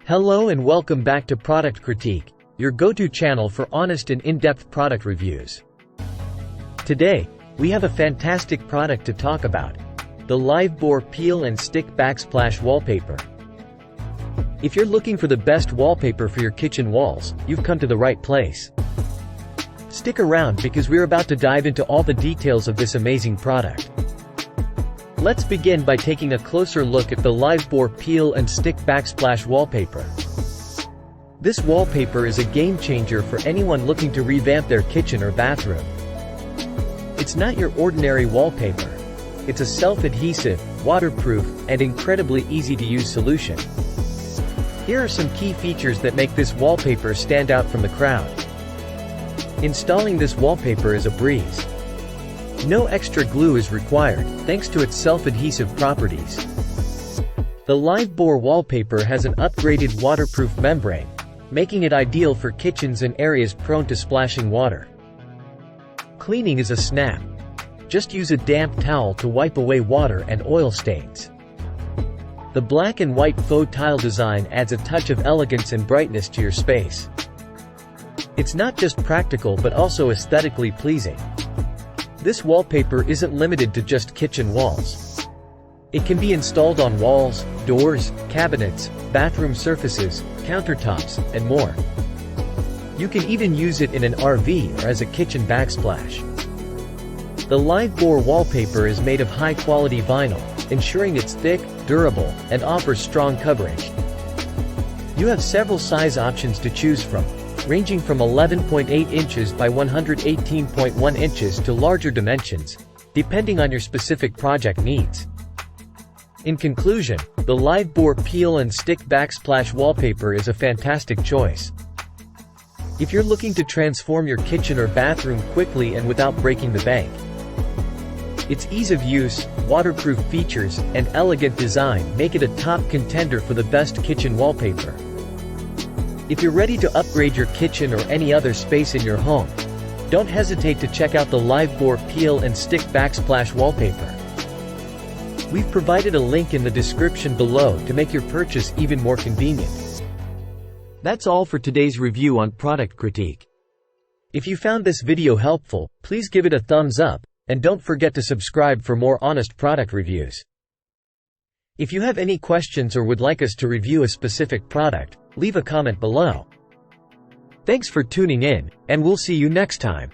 Hello and welcome back to Product Critique, your go-to channel for honest and in-depth product reviews. Today, we have a fantastic product to talk about: the Livebor Peel and Stick Backsplash Wallpaper. If you're looking for the best wallpaper for your kitchen walls, you've come to the right place. Stick around because we're about to dive into all the details of this amazing product. Let's begin by taking a closer look at the Livebor Peel and Stick Backsplash Wallpaper. This wallpaper is a game-changer for anyone looking to revamp their kitchen or bathroom. It's not your ordinary wallpaper. It's a self-adhesive, waterproof, and incredibly easy-to-use solution. Here are some key features that make this wallpaper stand out from the crowd. Installing this wallpaper is a breeze. No extra glue is required, thanks to its self-adhesive properties. The Livebor wallpaper has an upgraded waterproof membrane, making it ideal for kitchens and areas prone to splashing water. Cleaning is a snap. Just use a damp towel to wipe away water and oil stains. The black and white faux tile design adds a touch of elegance and brightness to your space. It's not just practical but also aesthetically pleasing. This wallpaper isn't limited to just kitchen walls. It can be installed on walls, doors, cabinets, bathroom surfaces, countertops, and more. You can even use it in an RV or as a kitchen backsplash. The Livebor wallpaper is made of high-quality vinyl, ensuring it's thick, durable, and offers strong coverage. You have several size options to choose from, ranging from 11.8 inches by 118.1 inches to larger dimensions, depending on your specific project needs. In conclusion, the Livebor Peel and Stick Backsplash Wallpaper is a fantastic choice. If you're looking to transform your kitchen or bathroom quickly and without breaking the bank, its ease of use, waterproof features, and elegant design make it a top contender for the best kitchen wallpaper. If you're ready to upgrade your kitchen or any other space in your home, don't hesitate to check out the Livebor Peel and Stick Backsplash Wallpaper. We've provided a link in the description below to make your purchase even more convenient. That's all for today's review on Product Critique. If you found this video helpful, please give it a thumbs up, and don't forget to subscribe for more honest product reviews. If you have any questions or would like us to review a specific product, leave a comment below. Thanks for tuning in, and we'll see you next time.